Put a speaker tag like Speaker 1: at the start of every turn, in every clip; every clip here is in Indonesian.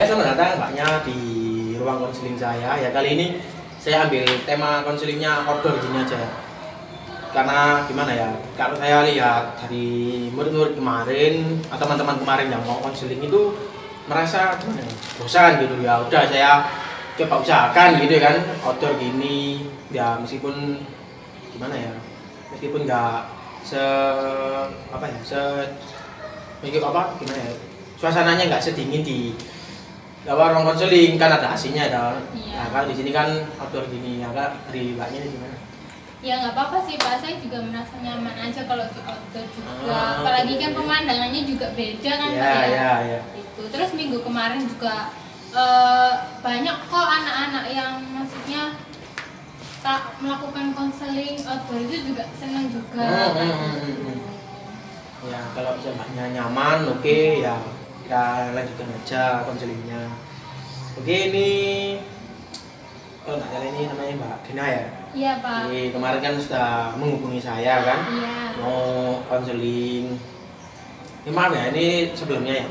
Speaker 1: Selamat datang mbaknya di ruang konseling saya. Ya kali ini saya ambil tema konselingnya outdoor gini aja ya. Karena gimana ya, kalau saya lihat dari murid-murid kemarin atau teman-teman kemarin yang mau konseling itu merasa gimana ya, bosan gitu ya. Udah saya coba usahakan gitu kan outdoor gini ya, meskipun gimana ya, meskipun nggak se apa ya, gimana ya, suasananya nggak sedingin di ruang konseling, kan ada AC-nya dong.
Speaker 2: Iya.
Speaker 1: Nah, kalau di sini kan outdoor gini ya, Kak, dari mbaknya ini gimana?
Speaker 2: Ya nggak apa-apa sih Pak, saya juga merasa nyaman aja kalau di outdoor juga.
Speaker 1: Ah,
Speaker 2: Apalagi kan
Speaker 1: oke.
Speaker 2: pemandangannya juga beda kan
Speaker 1: Iya,
Speaker 2: Pak ya.
Speaker 1: iya, iya.
Speaker 2: Itu. Terus minggu kemarin juga banyak kok anak-anak yang maksudnya tak melakukan konseling outdoor itu juga senang juga.
Speaker 1: Ya, kalau bisa mbaknya nyaman, oke ya kita lanjutkan aja konselingnya. Oke, ini kalau nggak salah ini namanya Mbak Dina ya.
Speaker 2: Iya Pak.
Speaker 1: Jadi kemarin kan sudah menghubungi saya kan,
Speaker 2: Iya.
Speaker 1: mau konseling. Ini maaf ya, ini sebelumnya ya,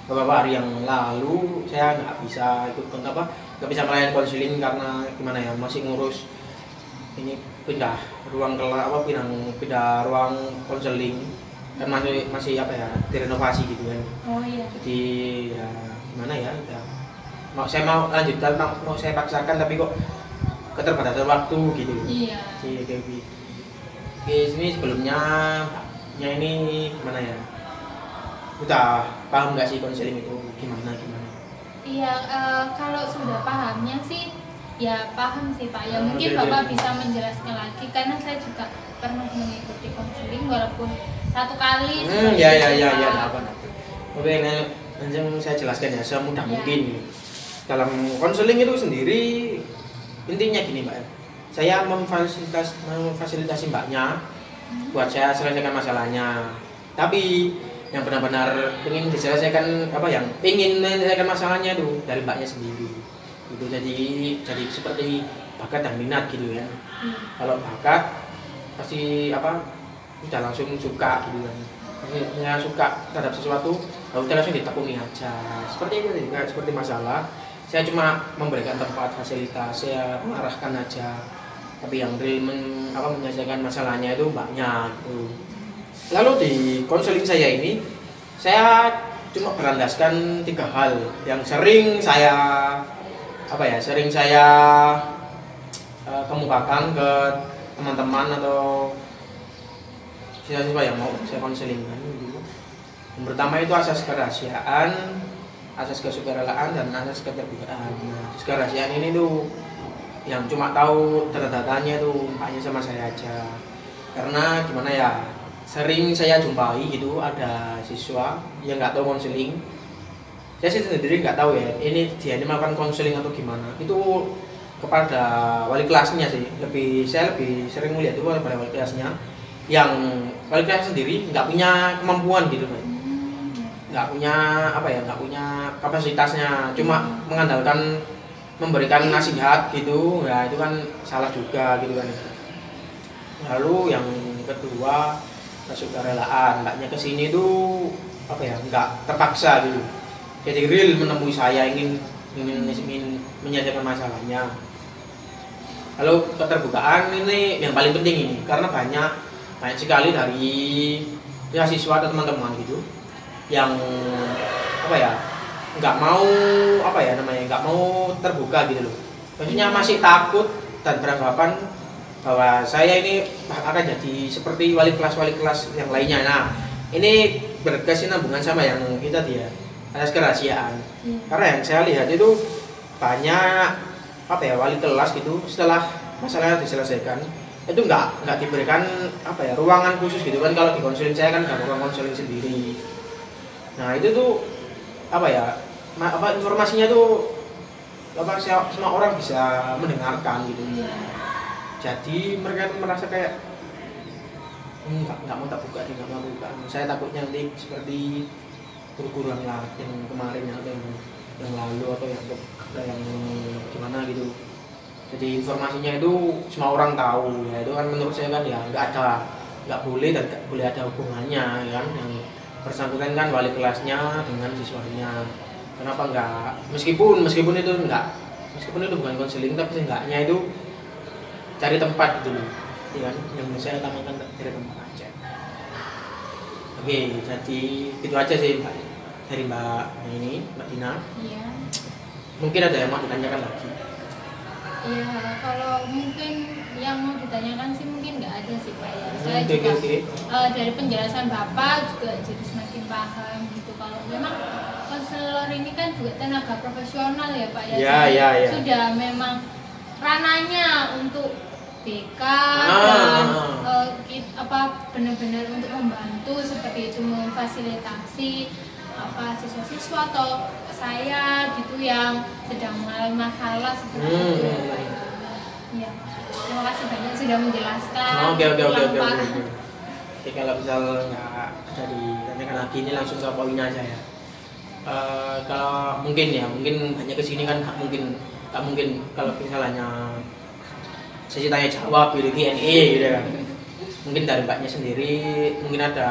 Speaker 1: beberapa hari yang lalu saya nggak bisa nggak bisa melayan konseling karena gimana ya, masih ngurus ini pindah ruang pindah ruang konseling kan, masih apa ya, direnovasi gitu kan.
Speaker 2: Oh iya.
Speaker 1: Jadi ya gimana ya, udah saya mau lanjutkan, mau saya paksakan tapi kok keterbatasan waktu gitu.
Speaker 2: Iya.
Speaker 1: Jadi kayak gitu. Oke, sini sebelumnya mbaknya ini gimana ya, udah paham nggak sih konseling itu gimana?
Speaker 2: Iya, kalau sudah pahamnya sih ya paham sih Pak. Ya
Speaker 1: Ah,
Speaker 2: mungkin
Speaker 1: oke,
Speaker 2: Bapak
Speaker 1: oke.
Speaker 2: bisa menjelaskan lagi karena saya juga pernah mengikuti konseling walaupun satu kali. seperti
Speaker 1: Ya
Speaker 2: itu,
Speaker 1: ya
Speaker 2: Pak.
Speaker 1: apa. Oke, langsung saya jelaskan ya semudah
Speaker 2: Ya.
Speaker 1: mungkin gitu. Dalam konseling itu sendiri intinya gini Mbak, saya memfasilitasi mbaknya buat saya selesaikan masalahnya. Tapi yang benar-benar ingin diselesaikan, yang ingin menyelesaikan masalahnya itu dari mbaknya sendiri. Itu jadi seperti bakat dan minat gitu ya. Kalau bakat pasti udah langsung suka gitu kan. Saya suka terhadap sesuatu, udah langsung ditekuni aja. Seperti itu kan, seperti masalah. Saya cuma memberikan tempat, fasilitas, saya mengarahkan aja. Tapi yang real menyelesaikan masalahnya itu mbaknya gitu. Lalu di konseling saya ini, saya cuma berlandaskan 3 hal yang sering saya kemukakan ke teman-teman atau siswa-siswa yang mau saya konseling kan gitu. Yang pertama itu asas kerahasiaan, asas kesukarelaan, dan asas keterbukaan. Nah, asas kerahasiaan ini tuh yang cuma tahu data-datanya tuh mbaknya sama saya aja. Karena gimana ya, sering saya jumpai gitu ada siswa yang nggak tahu konseling. Saya sih sendiri nggak tahu ya, dia ini melakukan konseling atau gimana. Itu kepada wali kelasnya sih. Saya lebih sering melihat itu pada wali kelasnya, yang wali kelas sendiri nggak punya kemampuan gitu, nggak punya kapasitasnya, cuma mengandalkan memberikan nasihat gitu ya, itu kan salah juga gitu kan. Lalu yang kedua, kesukarelaan. Mbaknya kesini tuh nggak terpaksa gitu, jadi real menemui saya, ingin menyelesaikan masalahnya. Lalu keterbukaan ini yang paling penting ini, karena banyak sekali dari siswa atau teman-teman gitu yang nggak mau nggak mau terbuka gitu loh, maksudnya masih takut dan beranggapan bahwa saya ini akan jadi seperti wali kelas yang lainnya. Nah, ini berkesinambungan sama yang kita dia asas kerahasiaan. Karena yang saya lihat itu banyak wali kelas gitu, setelah masalahnya diselesaikan itu nggak diberikan ruangan khusus gitu kan. Kalau di konseling saya kan ada ruang konseling sendiri. Nah, itu tuh informasinya tuh semua orang bisa mendengarkan gitu. Jadi mereka tuh merasa kayak nggak mau tak buka, nggak mau buka. Saya takutnya nanti seperti guru-guru yang kemarin atau yang lalu atau yang gimana gitu. Jadi informasinya itu semua orang tahu ya, itu kan menurut saya kan ya nggak boleh dan nggak boleh ada hubungannya ya kan. Yang bersangkutan kan wali kelasnya dengan siswanya. Kenapa enggak, meskipun itu bukan konseling, tapi seenggaknya itu cari tempat gitu loh, ya kan, yang saya utamakan dari tempat aja. Oke, jadi itu aja sih Mbak, dari Mbak ini, Mbak Dina.
Speaker 2: Iya.
Speaker 1: Mungkin ada yang mau ditanyakan lagi?
Speaker 2: Iya, kalau mungkin yang mau ditanyakan sih mungkin nggak ada sih Pak ya. Saya juga dari penjelasan Bapak juga jadi semakin paham gitu. Kalau memang konselor ini kan juga tenaga profesional ya Pak ya.
Speaker 1: Ya.
Speaker 2: Sudah memang rananya untuk BK dan benar-benar untuk membantu seperti itu, memfasilitasi siswa-siswa atau saya gitu yang sedang mengalami masalah seperti itu ya Pak. Ya. Terima kasih banyak sudah menjelaskan.
Speaker 1: Oke. Oke, kalau misal nggak ada ditanyakan lagi, ini langsung ke poinnya aja ya. Kalau mungkin hanya kesini kan nggak mungkin kalau misalnya sesi tanya jawab gitu, Q&A gitu kan. Mungkin dari Mbaknya sendiri mungkin ada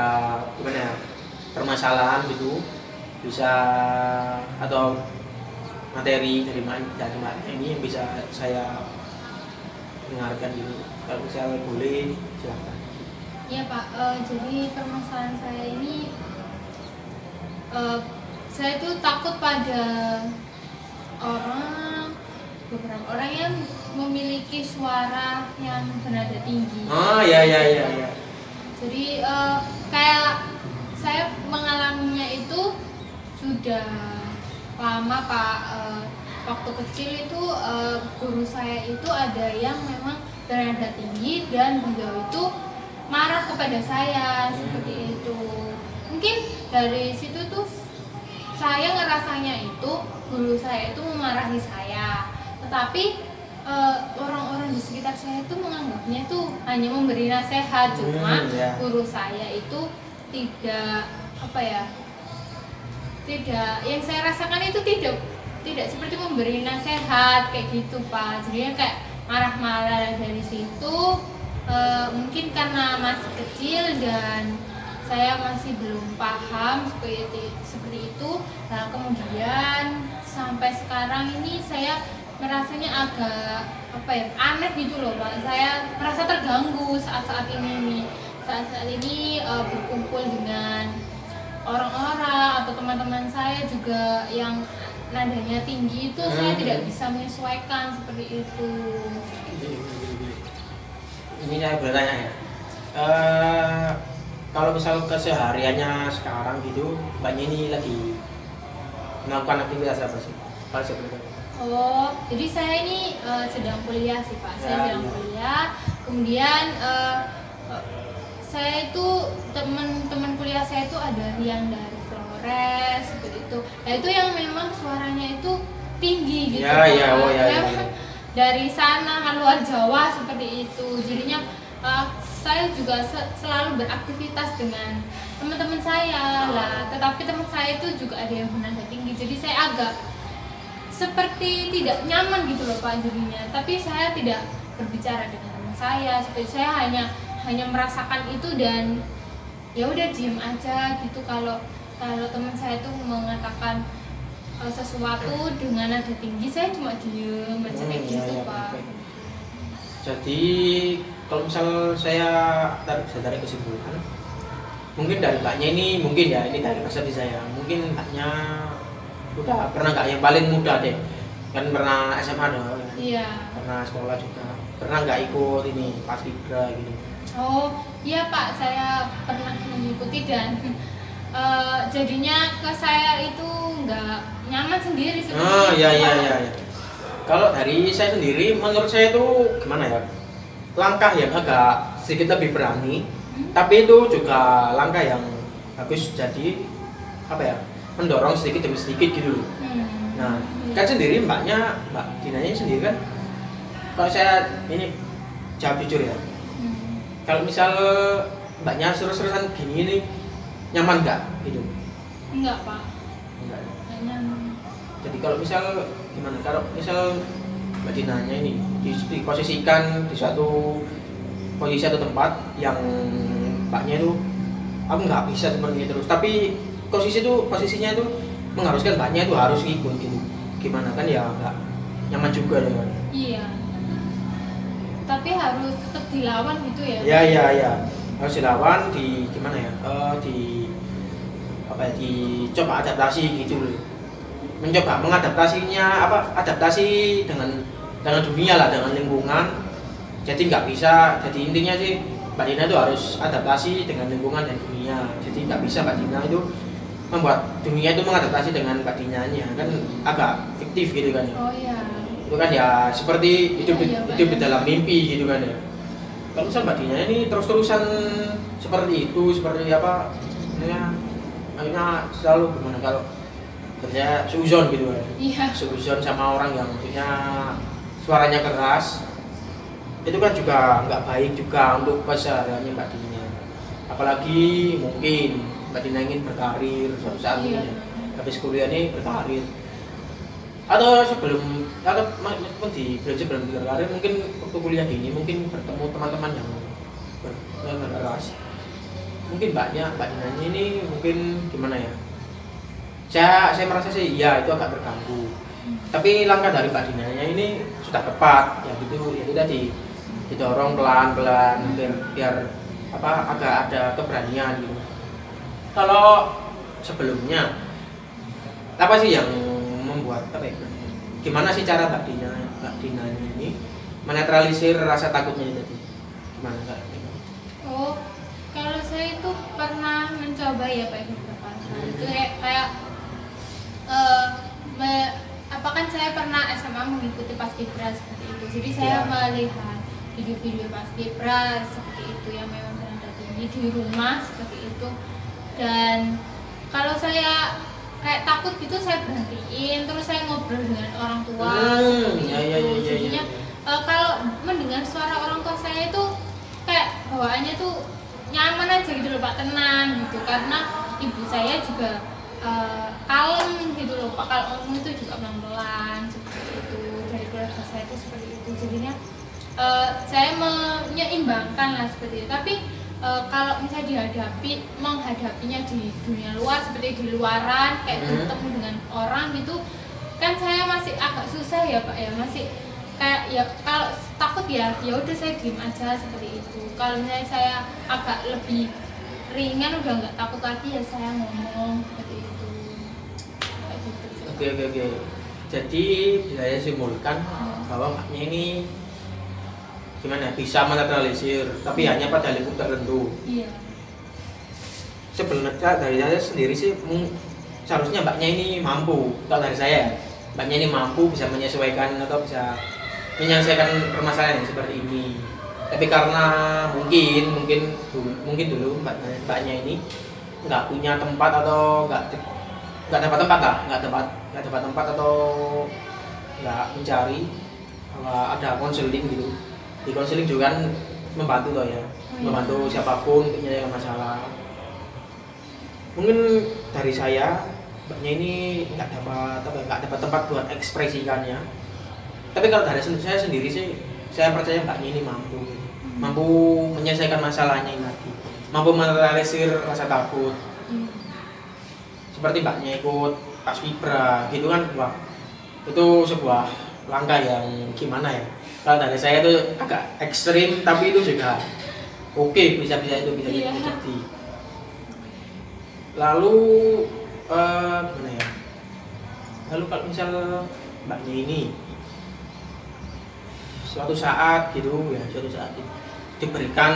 Speaker 1: gimana ya, permasalahan gitu, bisa atau materi dari Mbaknya ini yang bisa saya dengarkan gitu. Kalau misal boleh silakan.
Speaker 2: Iya Pak, jadi permasalahan saya ini saya tuh takut pada beberapa orang yang memiliki suara yang bernada tinggi.
Speaker 1: Iya.
Speaker 2: Jadi kayak saya mengalaminya itu sudah lama Pak. Waktu kecil itu guru saya itu ada yang memang bernada tinggi dan beliau itu marah kepada saya seperti itu. Mungkin dari situ tuh saya ngerasanya itu guru saya itu memarahi saya, tetapi orang-orang di sekitar saya itu menganggapnya itu hanya memberi nasihat, cuma guru saya itu tidak yang saya rasakan itu tidak seperti memberi nasihat kayak gitu Pak. Jadinya kayak marah-marah dari situ. Mungkin karena masih kecil dan saya masih belum paham seperti itu. Nah kemudian sampai sekarang ini saya merasanya agak aneh gitu loh Pak. Saya merasa terganggu saat-saat ini berkumpul dengan orang-orang atau teman-teman saya juga yang nadanya tinggi itu saya tidak bisa menyesuaikan seperti itu.
Speaker 1: Ini saya bertanya ya, kalau misal kesehariannya sekarang gitu, Mbaknya ini lagi melakukan aktivitas apa sih? Kalau saya boleh tahu.
Speaker 2: Oh, jadi saya ini sedang kuliah sih Pak. Saya sedang kuliah. Kemudian saya itu teman-teman kuliah saya itu ada yang dari Flores seperti itu. Nah itu yang memang suaranya itu tinggi gitu. Dari sana luar Jawa seperti itu. Jadinya saya juga selalu beraktivitas dengan teman-teman saya lah. Tetapi teman saya itu juga ada yang bernada tinggi. Jadi saya agak seperti tidak nyaman gitu loh Pak jadinya. Tapi saya tidak berbicara dengan teman saya. Seperti saya hanya merasakan itu dan ya udah diem aja gitu. Kalau teman saya itu mengatakan sesuatu dengan nada tinggi, saya cuma diem aja kayak gitu Pak.
Speaker 1: Jadi kalau misal saya tarik kesimpulan, mungkin dari Mbaknya ini ini dari persepsi saya, mungkin Mbaknya udah pernah nggak yang paling muda deh, kan pernah SMA dong,
Speaker 2: iya.
Speaker 1: Pernah sekolah juga, pernah nggak ikut ini paskibra gitu?
Speaker 2: Oh iya Pak, saya pernah mengikuti dan jadinya ke saya itu nggak nyaman sendiri seperti
Speaker 1: Iya. Kalau dari saya sendiri, menurut saya itu gimana ya, langkah yang agak sedikit lebih berani, tapi itu juga langkah yang bagus, jadi mendorong sedikit demi sedikit gitu loh. Nah kan sendiri Mbak Dinanya sendiri kan, kalau saya ini jawab jujur ya, kalau misal Mbaknya terus-terusan gini ini nyaman nggak gitu?
Speaker 2: Enggak Pak.
Speaker 1: Enggak.
Speaker 2: Nyaman.
Speaker 1: Jadi kalau misal gimana? Kalau misal Mbak Dinanya ini diposisikan di suatu posisi atau tempat yang Mbaknya itu aku nggak bisa seperti itu terus, tapi posisinya itu mengharuskan mbaknya itu harus ikut gitu. Gimana kan ya nggak nyaman juga loh.
Speaker 2: Iya. Tapi harus tetap dilawan gitu ya?
Speaker 1: Ya. Harus dilawan di gimana ya? Dicoba adaptasi gitu loh. Mencoba mengadaptasinya adaptasi dengan dunia lah, dengan lingkungan. Jadi nggak bisa, jadi intinya sih Mbak Dina itu harus adaptasi dengan lingkungan dan dunia. Jadi nggak bisa Mbak Dina itu membuat dunia itu mengadaptasi dengan Mbak Dinanya, kan agak fiktif gitu kan ya.
Speaker 2: Oh iya.
Speaker 1: Itu kan ya seperti hidup di dalam mimpi gitu kan ya. Kalau misalnya Mbak Dina ini terus-terusan seperti itu, seperti apa ya, akhirnya selalu gimana kalau kerja seuzon gitu kan.
Speaker 2: Iya.
Speaker 1: Seuzon sama orang yang punya suaranya keras, itu kan juga nggak baik juga untuk kesehariannya Mbak Dina. Apalagi mungkin Mbak Dina ingin berkarir suatu saat ini, habis kuliah ini berkarir, atau sebelum berkarir mungkin waktu kuliah ini mungkin bertemu teman-teman yang berkeras. Mungkin Mbak Dina ini mungkin gimana ya? Saya merasa sih ya itu agak terganggu. Tapi langkah dari Mbak Dinanya ini sudah tepat, ya gitu, ya itu tadi didorong pelan-pelan biar agak ada keberanian gitu. Kalau sebelumnya apa sih yang membuat gimana sih cara Mbak Dina ini menetralisir rasa takutnya tadi? Gimana Kak?
Speaker 2: Oh, kalau saya itu pernah mencoba ya Pak beberapa hal. Itu kayak kan saya pernah SMA mengikuti Paskibra seperti itu. Jadi saya melihat video-video Paskibra seperti itu yang memang berada di rumah seperti itu. Dan kalau saya kayak takut gitu saya berhentiin, terus saya ngobrol dengan orang tua seperti itu. Jadinya kalau mendengar suara orang tua saya itu kayak bawaannya tuh nyaman aja gitu loh Pak, tenang gitu, karena ibu saya juga kalem gitu loh Pak, kalau ngomong itu juga pelan-pelan seperti itu. Dari keluarga saya itu seperti itu, jadinya saya menyeimbangkan lah seperti itu. Tapi kalau misalnya menghadapinya di dunia luar seperti di luaran kayak bertemu dengan orang gitu kan, saya masih agak susah ya Pak ya, masih kayak ya kalau takut ya udah saya diem aja seperti itu. Kalau misalnya saya agak lebih ringan udah nggak takut lagi ya saya ngomong seperti itu. Kayak gitu.
Speaker 1: Oke. Jadi saya simpulkan bahwa Mbaknya ini gimana bisa menetralisir, tapi hanya pada lingkup tertentu.
Speaker 2: Iya.
Speaker 1: Sebenarnya dari saya sendiri sih seharusnya Mbaknya ini mampu, kalau dari saya Mbaknya ini mampu bisa menyesuaikan atau bisa menyelesaikan permasalahan yang seperti ini. Tapi karena mungkin dulu Mbaknya ini nggak punya tempat atau nggak dapat tempat atau nggak mencari ada konseling gitu. Di konseling juga kan membantu toh ya, membantu siapapun untuk menyelesaikan masalah. Mungkin dari saya Mbaknya ini nggak dapat tempat buat ekspresikannya. Tapi kalau dari saya sendiri sih, saya percaya Mbaknya ini mampu menyelesaikan masalahnya ini lagi, mampu menetralisir rasa takut. Seperti Mbaknya ikut Paskibra gitu kan, wah itu sebuah langkah yang gimana ya? Kalau dari saya itu agak ekstrim, tapi itu juga oke, bisa itu bisa jadi. Lalu gimana ya? Lalu kalau misal Mbaknya ini suatu saat diberikan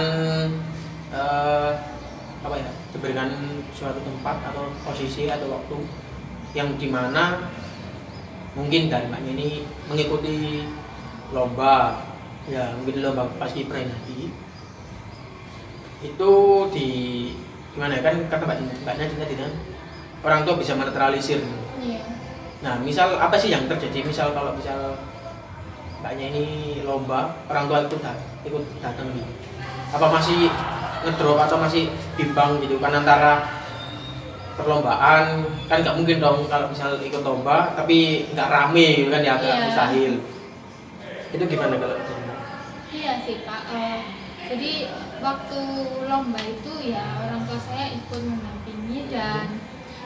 Speaker 1: diberikan suatu tempat atau posisi atau waktu yang dimana mungkin dari Mbaknya ini mengikuti lomba Paskibra nanti itu di gimana ya, kan kata Mbaknya Dina orang tua bisa menetralisir. Nah misal apa sih yang terjadi kalau Mbaknya ini lomba orang tua ikut datang nih, apa masih ngedrop atau masih bimbang gitu kan antara perlombaan, kan nggak mungkin dong kalau misal ikut lomba tapi nggak rame gitu kan ya, agak mustahil. Itu gimana kalau itu?
Speaker 2: Iya sih Pak, jadi waktu lomba itu ya orang tua saya ikut mendampingi dan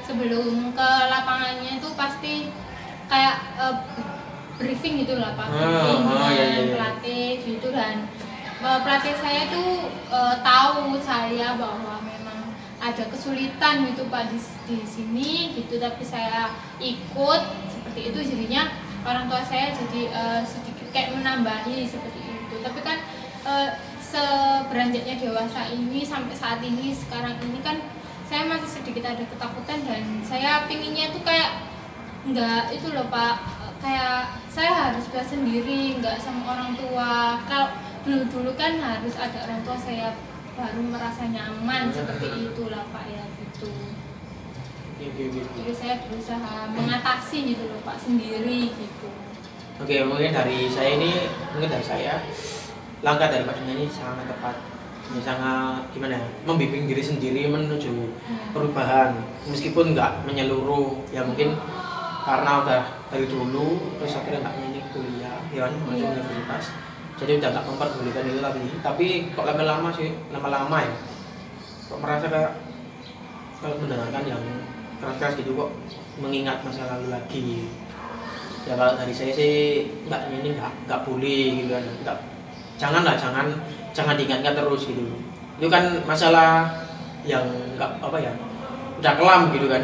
Speaker 2: sebelum ke lapangannya itu pasti kayak briefing gitu lah Pak, briefing dengan pelatih gitu, dan pelatih saya tuh tahu saya bahwa memang ada kesulitan gitu Pak di sini gitu, tapi saya ikut seperti itu, jadinya orang tua saya jadi sedikit kayak menambahi seperti itu. Tapi kan seberanjaknya dewasa ini sampai saat ini sekarang ini kan saya masih sedikit ada ketakutan, dan saya pinginnya tuh kayak enggak itu loh Pak, kayak saya harus belajar sendiri, nggak sama orang tua. Kalau dulu kan harus ada orang tua saya baru merasa nyaman, seperti itulah Pak ya gitu. Jadi saya berusaha mengatasi gitu loh Pak sendiri gitu.
Speaker 1: Oke, mungkin dari saya langkah dari Pak Dina ini sangat tepat. Ini sangat gimana ya, membimbing diri sendiri menuju perubahan, meskipun nggak menyeluruh ya, mungkin karena udah dari dulu terus akhirnya nggak ini kuliah ya kan, masuk universitas, jadi udah nggak memperdulikan itu lagi. Tapi kok lama-lama ya kok merasa kayak kalau mendengarkan yang keras-keras gitu kok mengingat masa lalu lagi. Ya kalau dari saya sih nggak boleh gitu kan, jangan diingatkan terus gitu. Itu kan masalah yang nggak apa ya, udah kelam gitu kan.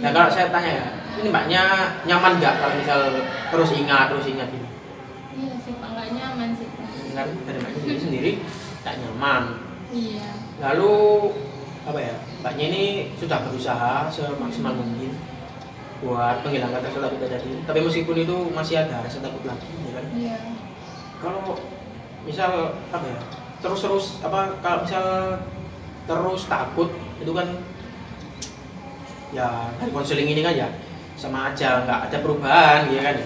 Speaker 1: Ya kalau saya tanya ya, ini Mbaknya nyaman nggak kalau misal terus ingat gitu?
Speaker 2: Iya sih Pak, nggak nyaman sih Pak.
Speaker 1: Kan dari Mbaknya sendiri nggak nyaman.
Speaker 2: Iya.
Speaker 1: Lalu apa ya, Mbaknya ini sudah berusaha semaksimal mungkin buat menghilangkan rasa takut tadi. Tapi meskipun itu masih ada rasa takut lagi, ya kan?
Speaker 2: Iya.
Speaker 1: Kalau misal apa ya, kalau misal terus takut itu kan ya, dari konseling ini kan ya sama aja nggak ada perubahan ya kan.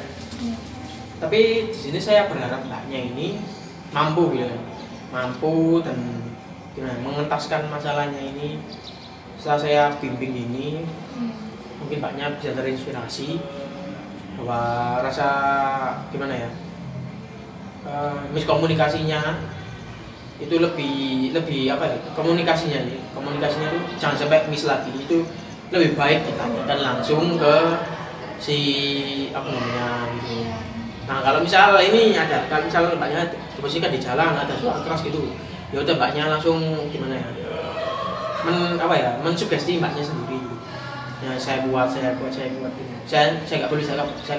Speaker 1: Tapi di sini saya berharap Mbaknya ini mampu gitu kan, mampu dan gimana mengentaskan masalahnya ini. Setelah saya bimbing ini mungkin Mbaknya bisa terinspirasi bahwa rasa gimana ya, miskomunikasinya itu lebih apa ya, komunikasinya itu jangan sampai miss lagi. Itu lebih baik ditanyakan langsung ke si apa namanya gitu. Nah kalau misal ini ada, kalau misal Mbaknya diposisikan di jalan ada suara keras gitu, ya udah Mbaknya langsung gimana ya, mensugesti Mbaknya sendiri. Ya saya kuat gitu. Saya nggak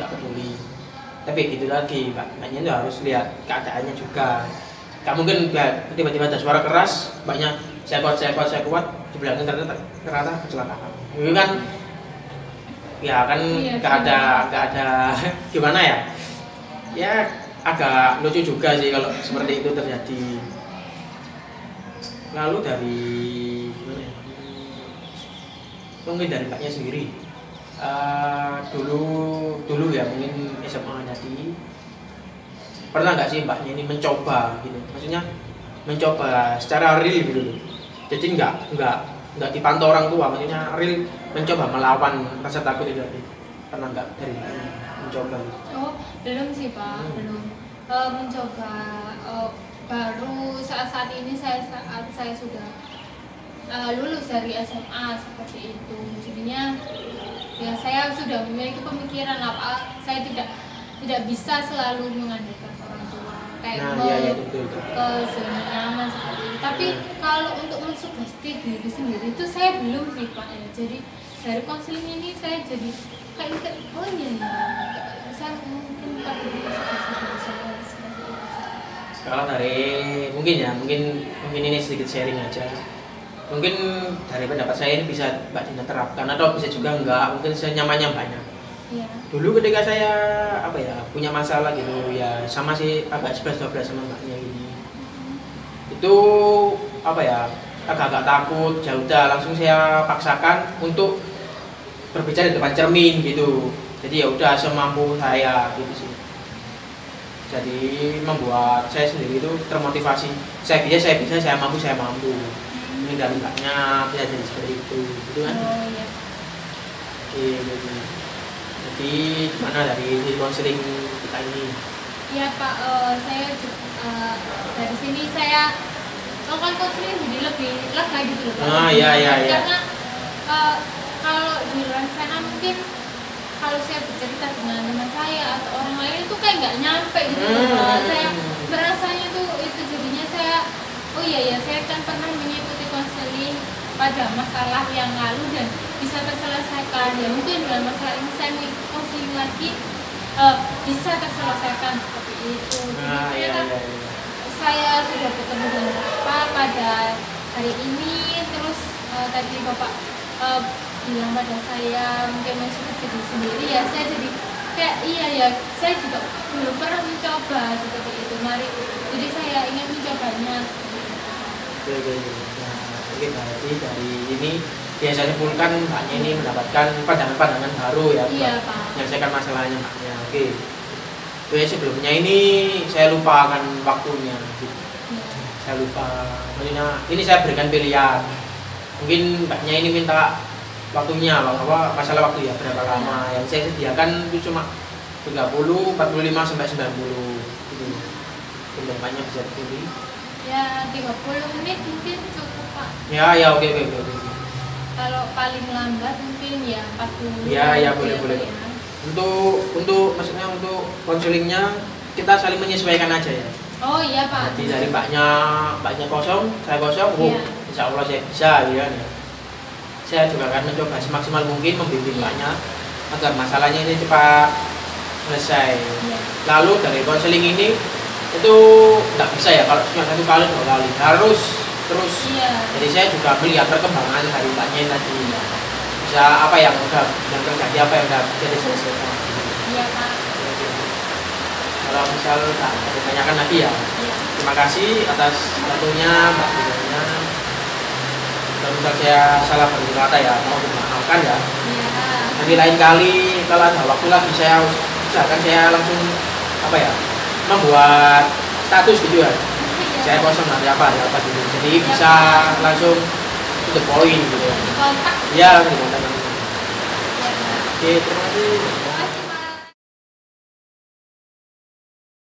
Speaker 1: peduli. Tapi gitu lagi Mbaknya itu harus lihat keadaannya juga. Gak mungkin tiba-tiba ada suara keras, Mbaknya saya kuat, di belakang ternyata kecelakaan. Itu kan ya kan nggak ada gimana ya, ya agak lucu juga sih kalau seperti itu terjadi. Lalu dari gimana ya, mungkin dari Mbaknya sendiri, dulu ya mungkin SMA tadi pernah nggak sih Mbaknya ini mencoba gitu, maksudnya mencoba secara real gitu loh, jadi nggak dipantau orang tua, maksudnya real mencoba melawan rasa takut itu tadi, pernah nggak dari mencoba?
Speaker 2: Oh belum sih Pak, belum mencoba, baru saat ini saya sudah lulus dari SMA seperti itu, jadinya ya saya sudah memiliki pemikiran apa, saya tidak bisa selalu mengandalkan orang tua kayak ke zona nyaman seperti itu. Tapi kalau untuk mensugesti diri sendiri itu saya belum sih Pak ya. Jadi dari konseling ini saya jadi kayak oh iya saya mungkin tak bisa diri saya.
Speaker 1: Kalau dari mungkin ini sedikit sharing aja. Mungkin dari pendapat saya ini bisa Mbak Dina terapkan atau bisa juga enggak, mungkin senyamannya Mbaknya.
Speaker 2: Iya.
Speaker 1: Dulu ketika saya punya masalah gitu ya, sama sih agak 11-12 sama Mbaknya ini. Itu agak takut, ya udah langsung saya paksakan untuk berbicara di depan cermin gitu. Jadi ya udah semampu saya gitu sih. Jadi membuat saya sendiri itu termotivasi. Saya bisa, saya mampu. Ini dari Mbaknya bisa jadi seperti itu, gitu kan?
Speaker 2: Oh iya.
Speaker 1: Gitu. Jadi gimana dari konseling kita ini?
Speaker 2: Iya Pak, saya dari sini saya melakukan konseling jadi lebih lega gitu loh Pak.
Speaker 1: Iya.
Speaker 2: Karena kalau di luar sana mungkin kalau saya bercerita dengan teman saya atau orang lain itu kayak nggak nyampe gitu loh. Saya merasanya tuh itu jadinya saya oh iya ya saya kan pernah mengikuti konseling pada masalah yang lalu dan bisa terselesaikan ya mungkin dengan masalah ini saya mengikuti konseling lagi bisa terselesaikan seperti itu. Jadi saya sudah bertemu dengan Bapak pada hari ini terus tadi Bapak bilang pada saya mungkin sudah jadi sendiri ya saya jadi kayak iya ya saya juga belum pernah mencoba seperti itu jadi saya ingin mencobanya.
Speaker 1: Nah, mungkin dari ini biasanya pulkan Mbaknya ini mendapatkan pandangan-pandangan baru ya
Speaker 2: iya, Pak.
Speaker 1: menyelesaikan masalahnya Mbaknya. Oke. Ya, sebelumnya ini saya lupa akan waktunya gitu. Saya lupa. Maksudnya ini saya berikan pilihan. Mungkin Mbaknya ini minta waktunya masalah waktu ya berapa lama yang saya sediakan itu cuma 30, 45 sampai 90 gitu. Mungkin Mbaknya bisa pilih.
Speaker 2: Ya 30 menit mungkin cukup Pak.
Speaker 1: Ya oke.
Speaker 2: Kalau paling lambat mungkin ya 40.
Speaker 1: Ya boleh. Ya. Untuk maksudnya untuk konselingnya kita saling menyesuaikan aja ya.
Speaker 2: Oh iya Pak.
Speaker 1: Jadi dari mbaknya kosong, saya kosong, insya Allah saya bisa gitu kan ya. Saya juga akan mencoba semaksimal mungkin membimbing mbaknya agar masalahnya ini cepat selesai. Lalu dari konseling ini itu nggak bisa ya kalau cuma satu kali dua kali harus terus. Jadi saya juga melihat perkembangan dari mbaknya tadi. Bisa apa yang terjadi apa yang udah jadi selesai.
Speaker 2: Iya Pak.
Speaker 1: Kalau misal ditanyakan lagi ya. Terima kasih atas waktunya Mbak Bidanya. Kalau misal saya salah berkata ya mau dimaafkan ya. Nanti lain kali kalau ada waktu lagi saya usahakan saya langsung membuat status gitu ya. Saya kosong nanti apa gitu. Jadi bisa langsung to the point gitu ya.
Speaker 2: Kontak.
Speaker 1: Ya, di kontak. Oke, terima kasih.